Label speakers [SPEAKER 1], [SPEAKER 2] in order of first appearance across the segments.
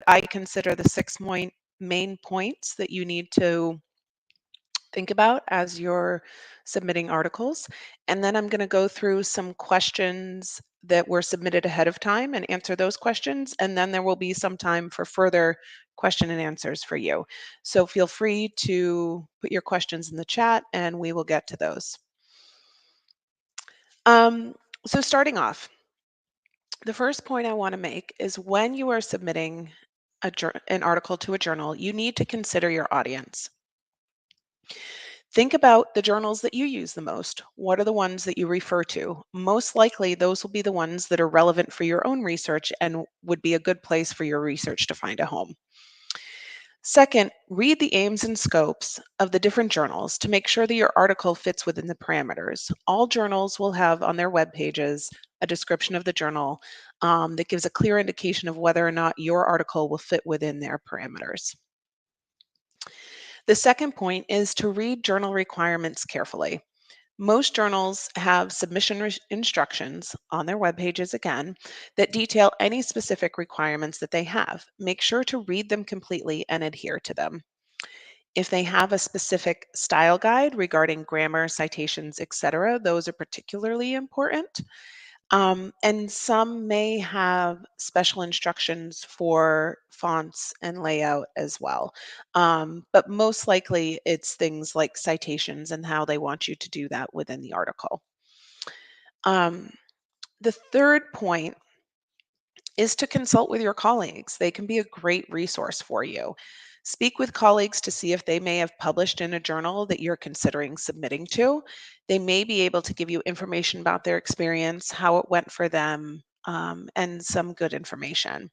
[SPEAKER 1] I consider the main points that you need to think about as you're submitting articles. And then I'm going to go through some questions that were submitted ahead of time and answer those questions. And then there will be some time for further question and answers for you. So feel free to put your questions in the chat and we will get to those. Um, so starting off, the first point I want to make is when you are submitting an article to a journal, you need to consider your audience. Think about the journals that you use the most. What are the ones that you refer to? Most likely, those will be the ones that are relevant for your own research and would be a good place for your research to find a home. Second, read the aims and scopes of the different journals to make sure that your article fits within the parameters. All journals will have on their web pages a description of the journal that gives a clear indication of whether or not your article will fit within their parameters. The second point is to read journal requirements carefully. Most journals have instructions on their web pages again that detail any specific requirements that they have. Make sure to read them completely and adhere to them. If they have a specific style guide regarding grammar, citations, etc., those are particularly important. And some may have special instructions for fonts and layout as well. But most likely it's things like citations and how they want you to do that within the article. Um, the third point is to consult with your colleagues. They can be a great resource for you. Speak with colleagues to see if they may have published in a journal that you're considering submitting to. They may be able to give you information about their experience, how it went for them, and some good information.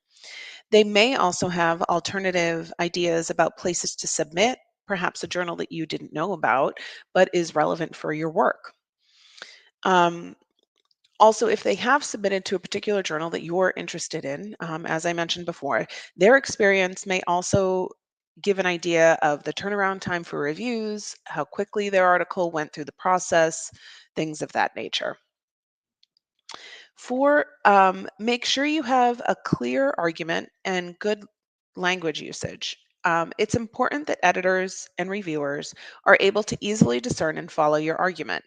[SPEAKER 1] They may also have alternative ideas about places to submit, perhaps a journal that you didn't know about, but is relevant for your work. Um, Also, if they have submitted to a particular journal that you're interested in, as I mentioned before, their experience may also give an idea of the turnaround time for reviews, how quickly their article went through the process, things of that nature. Make sure you have a clear argument and good language usage. It's important that editors and reviewers are able to easily discern and follow your argument.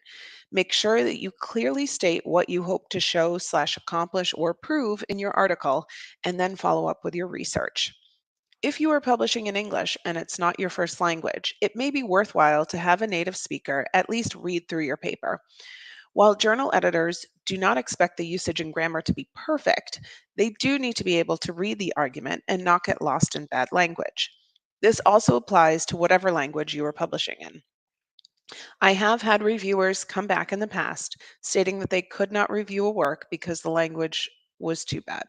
[SPEAKER 1] Make sure that you clearly state what you hope to show slash accomplish or prove in your article, and then follow up with your research. If you are publishing in English and it's not your first language, it may be worthwhile to have a native speaker at least read through your paper. While journal editors do not expect the usage and grammar to be perfect, they do need to be able to read the argument and not get lost in bad language. This also applies to whatever language you are publishing in. I have had reviewers come back in the past stating that they could not review a work because the language was too bad.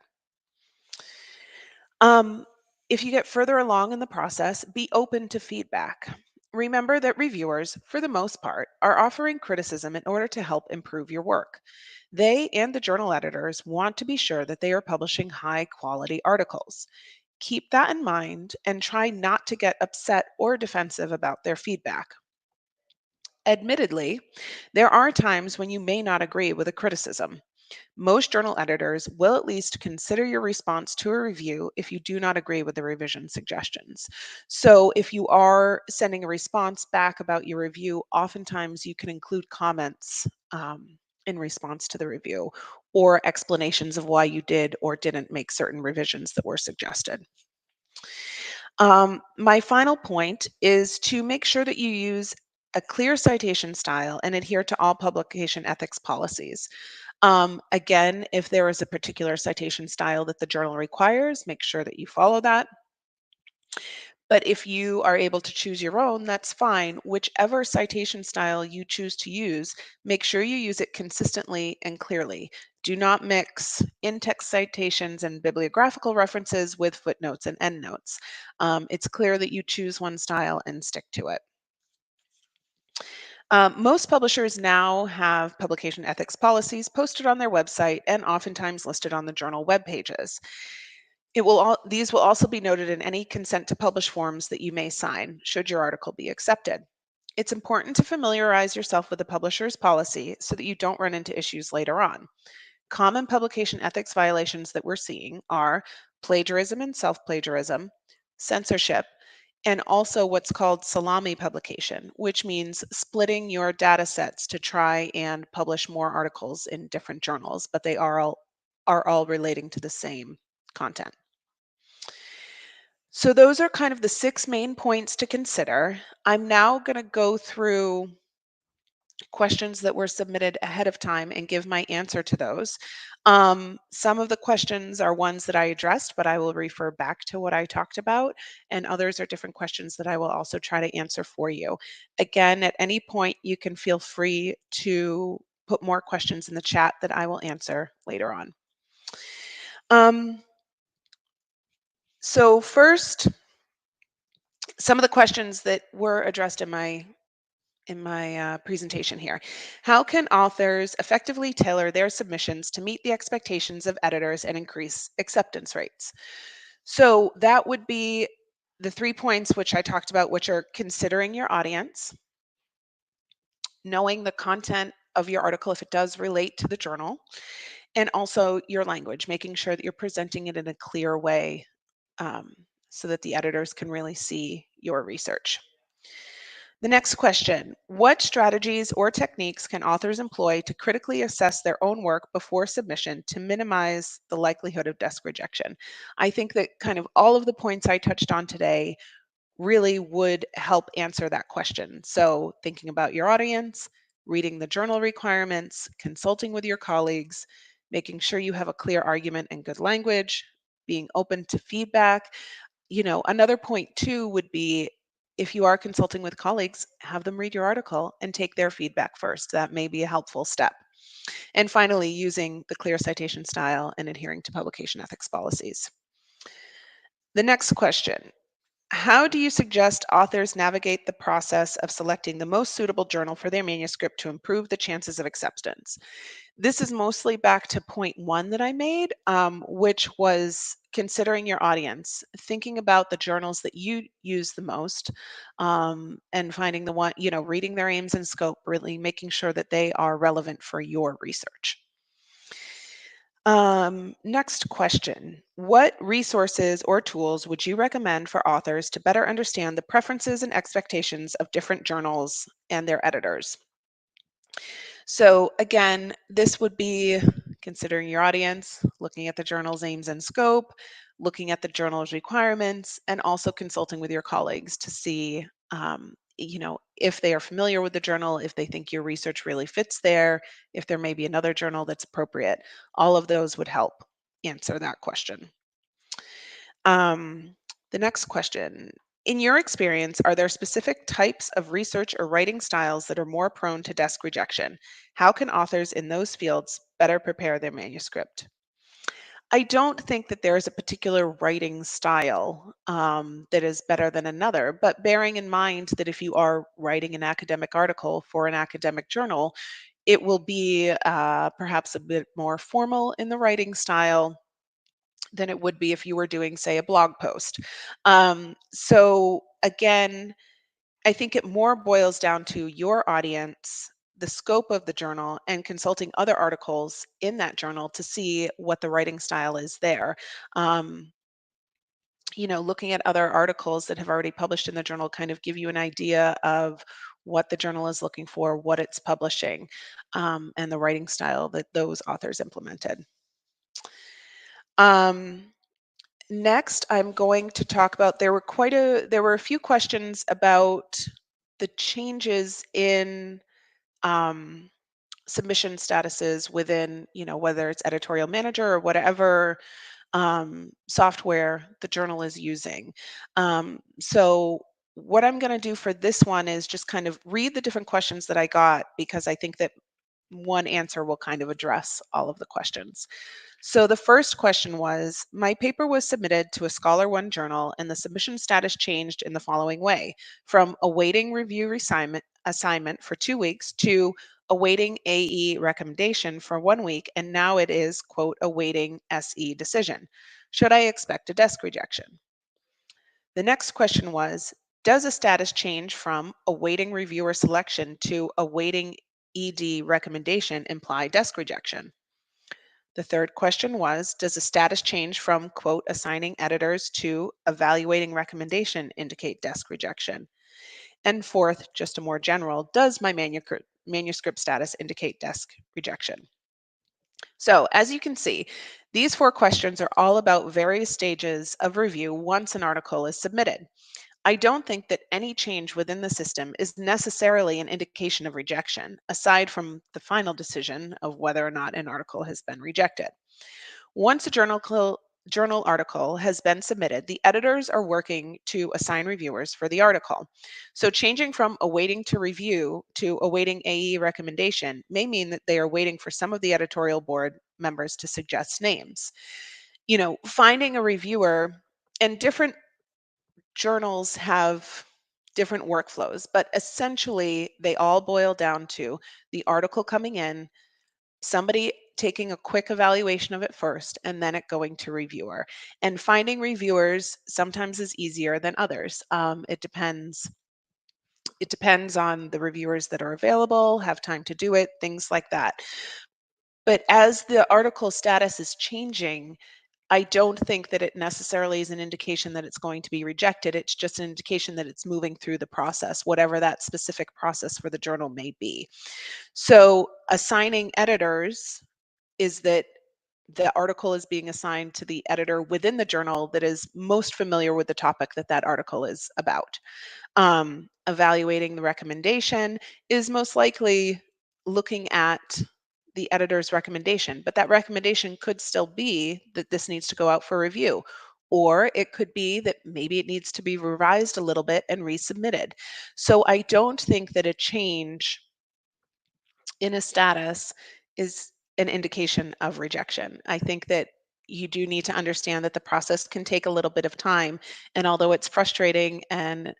[SPEAKER 1] Um, if you get further along in the process, be open to feedback. Remember that reviewers, for the most part, are offering criticism in order to help improve your work. They and the journal editors want to be sure that they are publishing high quality articles. Keep that in mind and try not to get upset or defensive about their feedback. Admittedly, there are times when you may not agree with a criticism. Most journal editors will at least consider your response to a review if you do not agree with the revision suggestions. So, if you are sending a response back about your review, oftentimes you can include comments in response to the review or explanations of why you did or didn't make certain revisions that were suggested. My final point is to make sure that you use a clear citation style and adhere to all publication ethics policies. Again, if there is a particular citation style that the journal requires, make sure that you follow that. But if you are able to choose your own, that's fine. Whichever citation style you choose to use, make sure you use it consistently and clearly. Do not mix in-text citations and bibliographical references with footnotes and endnotes. It's clear that you choose one style and stick to it. Most publishers now have publication ethics policies posted on their website and oftentimes listed on the journal web pages. These will also be noted in any consent to publish forms that you may sign, should your article be accepted. It's important to familiarize yourself with the publisher's policy so that you don't run into issues later on. Common publication ethics violations that we're seeing are plagiarism and self-plagiarism, censorship, and also what's called salami publication, which means splitting your data sets to try and publish more articles in different journals, but they are all relating to the same content. So those are kind of the six main points to consider. I'm now going to go through questions that were submitted ahead of time and give my answer to those. Some of the questions are ones that I addressed, but I will refer back to what I talked about, and others are different questions that I will also try to answer for you. Again, at any point, you can feel free to put more questions in the chat that I will answer later on. Um, so first, some of the questions that were addressed in my presentation here. How can authors effectively tailor their submissions to meet the expectations of editors and increase acceptance rates? So that would be the 3 points which I talked about, which are considering your audience, knowing the content of your article if it does relate to the journal, and also your language, making sure that you're presenting it in a clear way um, so that the editors can really see your research. The next question, what strategies or techniques can authors employ to critically assess their own work before submission to minimize the likelihood of desk rejection? I think that kind of all of the points I touched on today really would help answer that question. So thinking about your audience, reading the journal requirements, consulting with your colleagues, making sure you have a clear argument and good language, being open to feedback. Another point too would be if you are consulting with colleagues, have them read your article and take their feedback first. That may be a helpful step. And finally, using the clear citation style and adhering to publication ethics policies. The next question, how do you suggest authors navigate the process of selecting the most suitable journal for their manuscript to improve the chances of acceptance? This is mostly back to point one that I made, which was considering your audience, thinking about the journals that you use the most, and finding the one, reading their aims and scope, really making sure that they are relevant for your research. Next question. What resources or tools would you recommend for authors to better understand the preferences and expectations of different journals and their editors? So again, this would be considering your audience, looking at the journal's aims and scope, looking at the journal's requirements, and also consulting with your colleagues to see, if they are familiar with the journal, if they think your research really fits there, if there may be another journal that's appropriate. All of those would help answer that question. Um, the next question. In your experience, are there specific types of research or writing styles that are more prone to desk rejection? How can authors in those fields better prepare their manuscript? I don't think that there is a particular writing style that is better than another, but bearing in mind that if you are writing an academic article for an academic journal, it will be perhaps a bit more formal in the writing style than it would be if you were doing, say, a blog post. So again, I think it more boils down to your audience, the scope of the journal, and consulting other articles in that journal to see what the writing style is there. Um, Looking at other articles that have already published in the journal kind of give you an idea of what the journal is looking for, what it's publishing, and the writing style that those authors implemented. Um, Next, I'm going to talk about there were a few questions about the changes in um, submission statuses within, whether it's editorial manager or whatever software the journal is using. So what I'm going to do for this one is just kind of read the different questions that I got because I think that one answer will kind of address all of the questions. So the first question was, my paper was submitted to a Scholar One journal and the submission status changed in the following way, from awaiting review assignment for 2 weeks to awaiting AE recommendation for 1 week, and now it is, quote, awaiting SE decision. Should I expect a desk rejection? The next question was, does a status change from awaiting reviewer selection to awaiting ED recommendation imply desk rejection? The third question was, does a status change from, quote, assigning editors to evaluating recommendation indicate desk rejection? And fourth, just a more general, does my manuscript status indicate desk rejection? So, as you can see, these four questions are all about various stages of review once an article is submitted. I don't think that any change within the system is necessarily an indication of rejection, aside from the final decision of whether or not an article has been rejected. Once a journal article has been submitted, the editors are working to assign reviewers for the article. So changing from awaiting to review to awaiting AE recommendation may mean that they are waiting for some of the editorial board members to suggest names. Finding a reviewer, and different journals have different workflows, but essentially they all boil down to the article coming in, somebody taking a quick evaluation of it first, and then it going to reviewer. And finding reviewers sometimes is easier than others. It depends on the reviewers that are available, have time to do it, things like that. But as the article status is changing, I don't think that it necessarily is an indication that it's going to be rejected. It's just an indication that it's moving through the process, whatever that specific process for the journal may be. So assigning editors is that the article is being assigned to the editor within the journal that is most familiar with the topic that that article is about. Evaluating the recommendation is most likely looking at the editor's recommendation, but that recommendation could still be that this needs to go out for review. Or it could be that maybe it needs to be revised a little bit and resubmitted. So I don't think that a change in a status is an indication of rejection. I think that you do need to understand that the process can take a little bit of time, and although it's frustrating and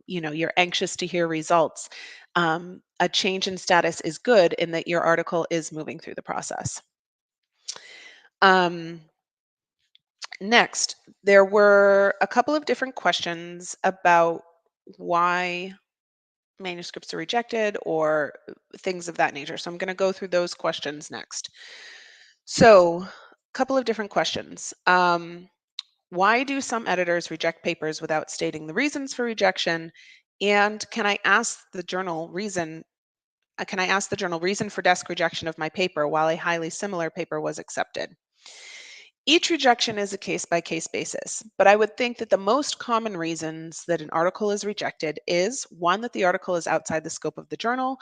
[SPEAKER 1] you're anxious to hear results, a change in status is good in that your article is moving through the process. Um, Next, there were a couple of different questions about why manuscripts are rejected or things of that nature. So I'm going to go through those questions next. So, a couple of different questions. Why do some editors reject papers without stating the reasons for rejection? And can I ask the journal reason for desk rejection of my paper while a highly similar paper was accepted? Each rejection is a case by case basis, but I would think that the most common reasons that an article is rejected is one, that the article is outside the scope of the journal,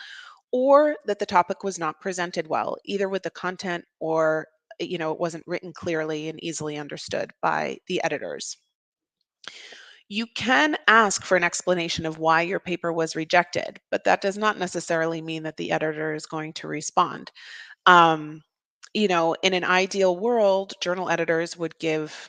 [SPEAKER 1] or that the topic was not presented well, either with the content or it wasn't written clearly and easily understood by the editors. You can ask for an explanation of why your paper was rejected, but that does not necessarily mean that the editor is going to respond. Um, in an ideal world, journal editors would give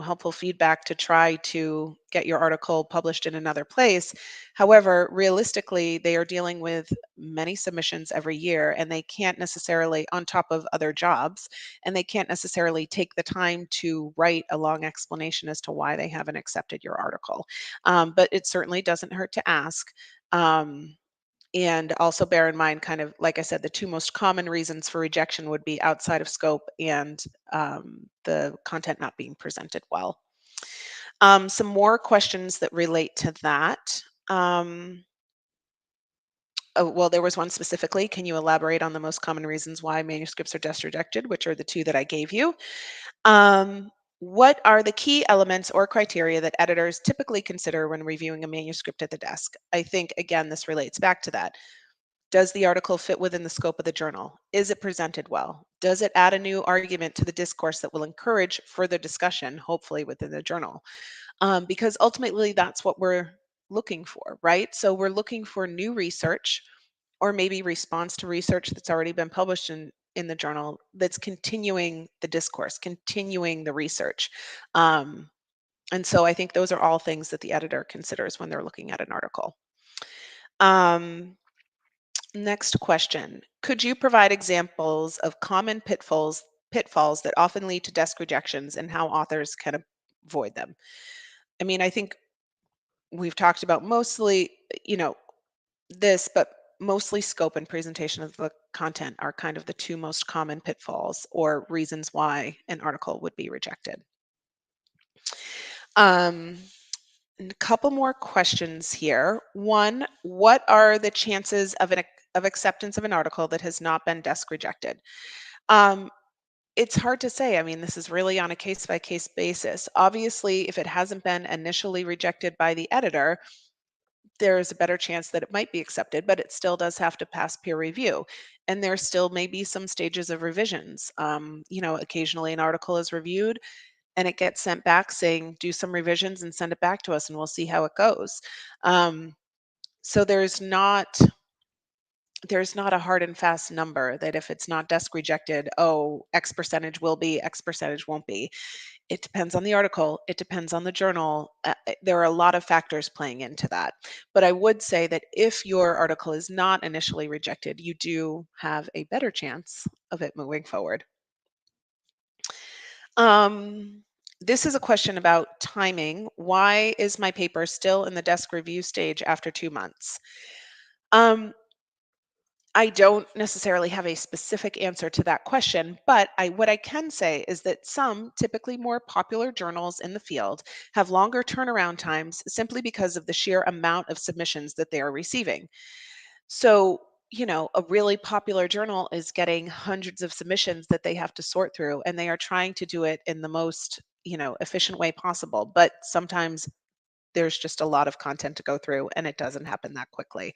[SPEAKER 1] helpful feedback to try to get your article published in another place. However, realistically, they are dealing with many submissions every year, and they can't necessarily, on top of other jobs, and they can't necessarily take the time to write a long explanation as to why they haven't accepted your article. But it certainly doesn't hurt to ask. Um, and also bear in mind, kind of like I said, the two most common reasons for rejection would be outside of scope and the content not being presented well. Some more questions that relate to that. Oh, well, there was one specifically. Can you elaborate on the most common reasons why manuscripts are desk rejected, which are the two that I gave you? What are the key elements or criteria that editors typically consider when reviewing a manuscript at the desk? I think, again, this relates back to that. Does the article fit within the scope of the journal? Is it presented well? Does it add a new argument to the discourse that will encourage further discussion, hopefully within the journal? Because ultimately, that's what we're looking for, right? So we're looking for new research or maybe response to research that's already been published in the journal that's continuing the discourse, continuing the research. Um, and so I think those are all things that the editor considers when they're looking at an article. Um, Next question. Could you provide examples of common pitfalls that often lead to desk rejections and how authors can avoid them? I think we've talked about mostly, this, but mostly scope and presentation of the content are kind of the two most common pitfalls or reasons why an article would be rejected. Um, and a couple more questions here. One, what are the chances of of acceptance of an article that has not been desk rejected? Um, it's hard to say. I mean, this is really on a case by case basis. Obviously, if it hasn't been initially rejected by the editor, there is a better chance that it might be accepted, but it still does have to pass peer review. And there still may be some stages of revisions. Occasionally an article is reviewed and it gets sent back saying, do some revisions and send it back to us and we'll see how it goes. Um, so there's not a hard and fast number that if it's not desk rejected, oh, X percentage will be, X percentage won't be. It depends on the article. It depends on the journal. There are a lot of factors playing into that. But I would say that if your article is not initially rejected, you do have a better chance of it moving forward. Um, this is a question about timing. Why is my paper still in the desk review stage after 2 months? Um, I don't necessarily have a specific answer to that question, but what I can say is that some typically more popular journals in the field have longer turnaround times simply because of the sheer amount of submissions that they are receiving. So, a really popular journal is getting hundreds of submissions that they have to sort through, and they are trying to do it in the most, efficient way possible. But sometimes there's just a lot of content to go through, and it doesn't happen that quickly.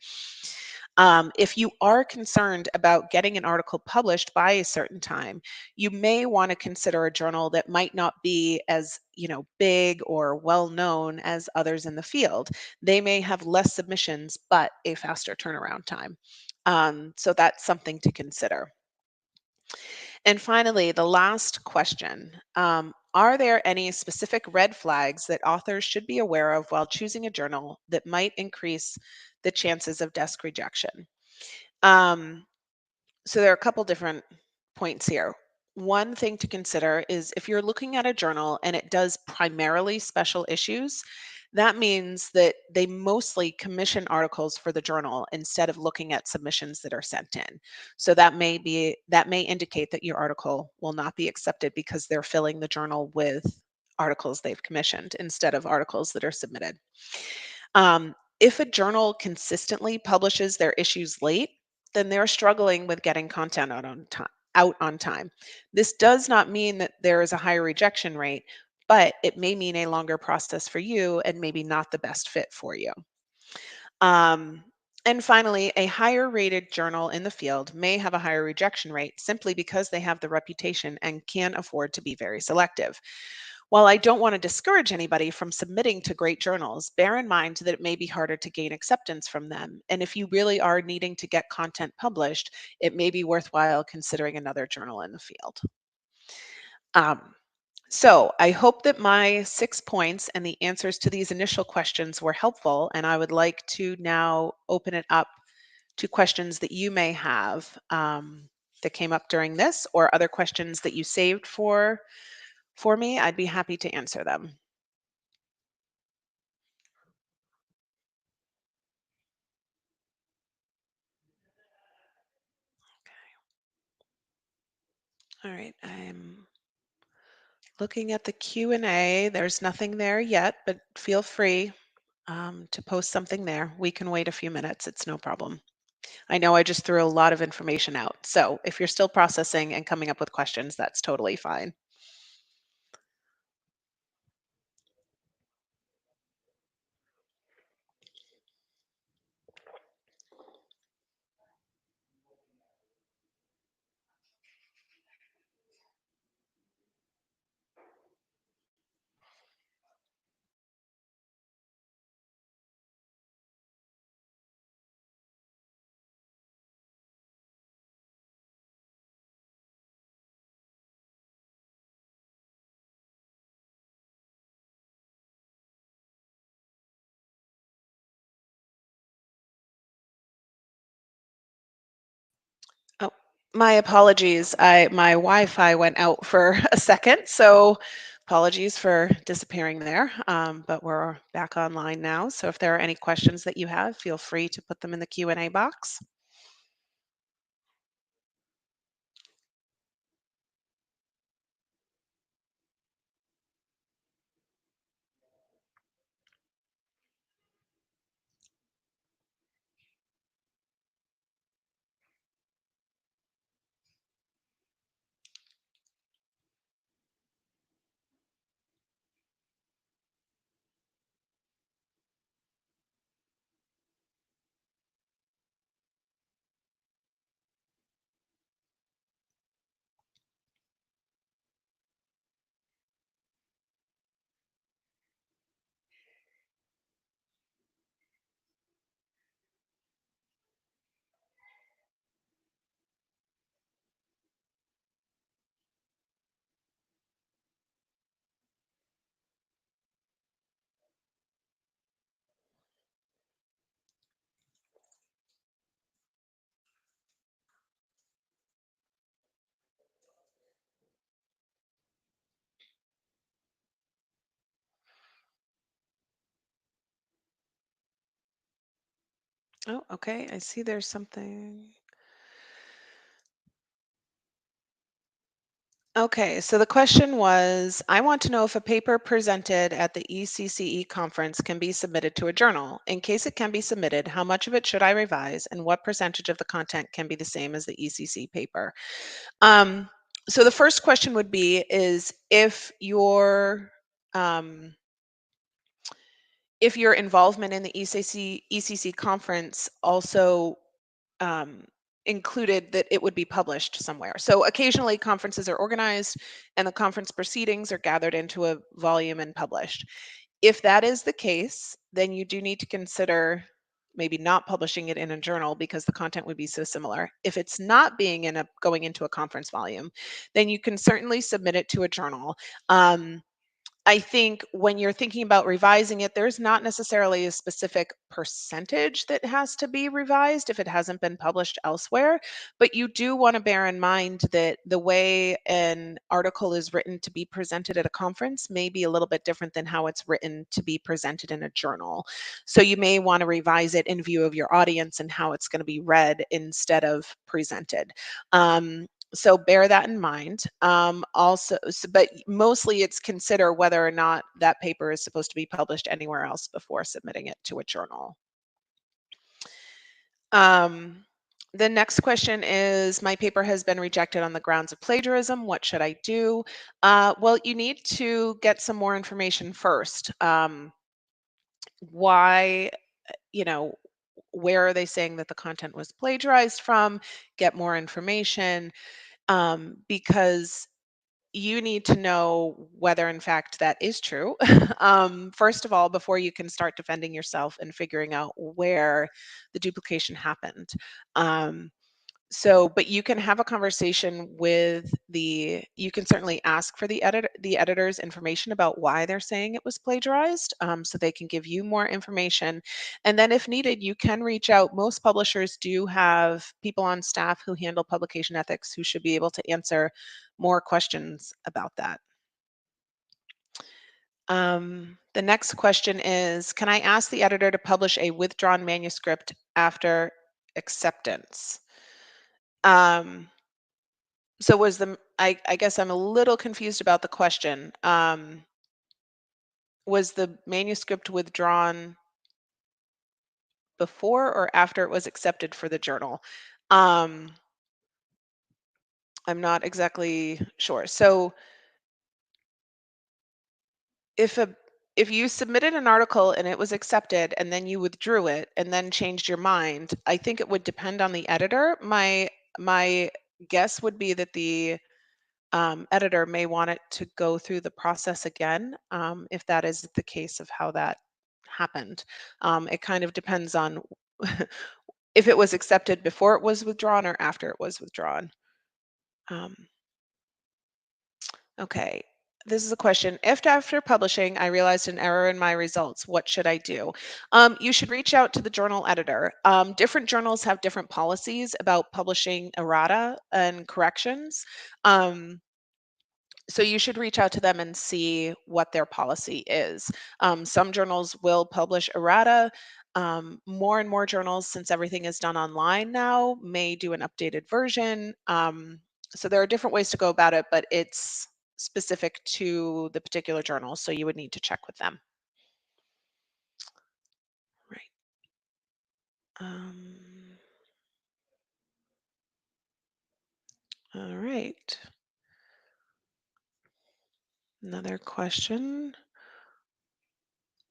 [SPEAKER 1] If you are concerned about getting an article published by a certain time, you may want to consider a journal that might not be as, big or well known as others in the field. They may have less submissions, but a faster turnaround time. So that's something to consider. And finally, the last question. Are there any specific red flags that authors should be aware of while choosing a journal that might increase the chances of desk rejection? Um, so there are a couple different points here. One thing to consider is if you're looking at a journal and it does primarily special issues, that means that they mostly commission articles for the journal instead of looking at submissions that are sent in. So that may indicate that your article will not be accepted because they're filling the journal with articles they've commissioned instead of articles that are submitted. If a journal consistently publishes their issues late, then they're struggling with getting content out on time. This does not mean that there is a higher rejection rate, but it may mean a longer process for you and maybe not the best fit for you. Um, and finally, a higher rated journal in the field may have a higher rejection rate simply because they have the reputation and can afford to be very selective. While I don't want to discourage anybody from submitting to great journals, bear in mind that it may be harder to gain acceptance from them. And if you really are needing to get content published, it may be worthwhile considering another journal in the field. Um, so I hope that my 6 points and the answers to these initial questions were helpful. And I would like to now open it up to questions that you may have that came up during this or other questions that you saved for me. I'd be happy to answer them. All right, I'm looking at the Q&A. There's nothing there yet, but feel free to post something there. We can wait a few minutes. It's no problem. I know I just threw a lot of information out. So if you're still processing and coming up with questions, that's totally fine. Oh, my apologies. My Wi-Fi went out for a second, so apologies for disappearing there. But we're back online now. So if there are any questions that you have, feel free to put them in the Q&A box. Oh, okay. I see there's something. Okay, so the question was, I want to know if a paper presented at the ECCE conference can be submitted to a journal. In case it can be submitted, how much of it should I revise and what percentage of the content can be the same as the ECC paper? Um, so the first question would be is um, if your involvement in the ECC conference also um, included that it would be published somewhere. So occasionally conferences are organized and the conference proceedings are gathered into a volume and published. If that is the case, then you do need to consider maybe not publishing it in a journal because the content would be so similar. If it's not being in a going into a conference volume, then you can certainly submit it to a journal. Um, I think when you're thinking about revising it, there's not necessarily a specific percentage that has to be revised if it hasn't been published elsewhere. But you do want to bear in mind that the way an article is written to be presented at a conference may be a little bit different than how it's written to be presented in a journal. So you may want to revise it in view of your audience and how it's going to be read instead of presented. So bear that in mind. Also, but mostly it's consider whether or not that paper is supposed to be published anywhere else before submitting it to a journal. Um, the next question is, my paper has been rejected on the grounds of plagiarism. What should I do? Well, you need to get some more information first. Why, you know, where are they saying that the content was plagiarized from? Get more information because you need to know whether in fact that is true. First of all, before you can start defending yourself and figuring out where the duplication happened. um, but you can have a conversation with you can certainly ask for the editor's information about why they're saying it was plagiarized, so they can give you more information. And then if needed, you can reach out. Most publishers do have people on staff who handle publication ethics who should be able to answer more questions about that. The next question is, can I ask the editor to publish a withdrawn manuscript after acceptance? Um, So was I guess I'm a little confused about the question. Was the manuscript withdrawn before or after it was accepted for the journal? Um, I'm not exactly sure. So if a if you submitted an article and it was accepted and then you withdrew it and then changed your mind, I think it would depend on the editor. My guess would be that the editor may want it to go through the process again, if that is the case of how that happened. It kind of depends on if it was accepted before it was withdrawn or after it was withdrawn. Um, okay. This is a question. If after publishing I realized an error in my results, what should I do? You should reach out to the journal editor. Different journals have different policies about publishing errata and corrections. Um, so you should reach out to them and see what their policy is. Some journals will publish errata. More and more journals, since everything is done online now, may do an updated version. So there are different ways to go about it, but it's specific to the particular journal, so you would need to check with them. Right. Um, all right. Another question.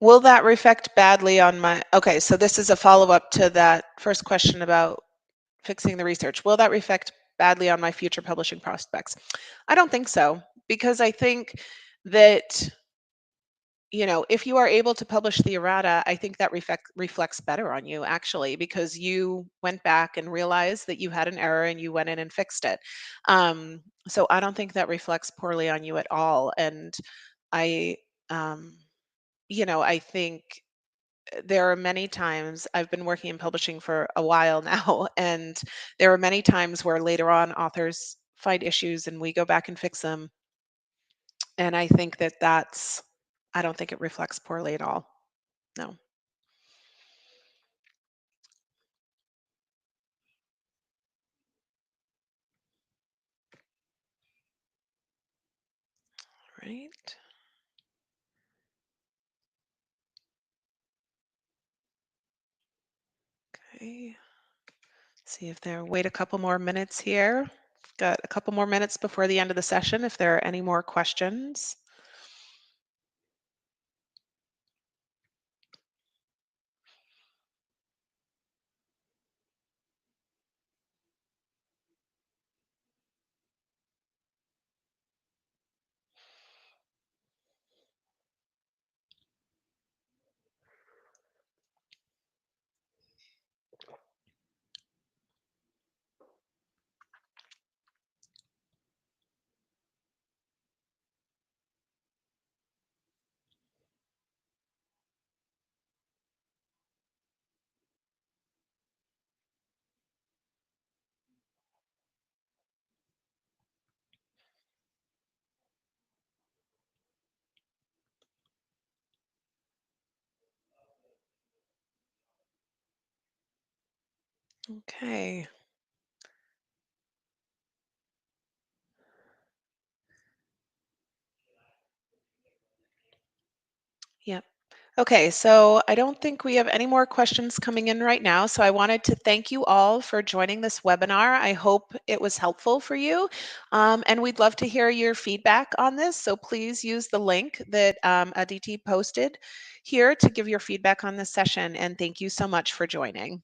[SPEAKER 1] Will that reflect badly on my, okay, so this is a follow-up to that first question about fixing the research. Will that reflect badly on my future publishing prospects? I don't think so, because I think that, if you are able to publish the errata, I think that reflects better on you actually, because you went back and realized that you had an error and you went in and fixed it. So I don't think that reflects poorly on you at all. And I, um, I think there are many times I've been working in publishing for a while now, and there are many times where later on authors find issues and we go back and fix them. And I think I don't think it reflects poorly at all. No. right. Okay. See if there, wait a couple more minutes here. Got a couple more minutes before the end of the session if there are any more questions. Okay. Yep. Okay, so I don't think we have any more questions coming in right now. So I wanted to thank you all for joining this webinar. I hope it was helpful for you. And we'd love to hear your feedback on this. So please use the link that Aditi posted here to give your feedback on this session. And thank you so much for joining.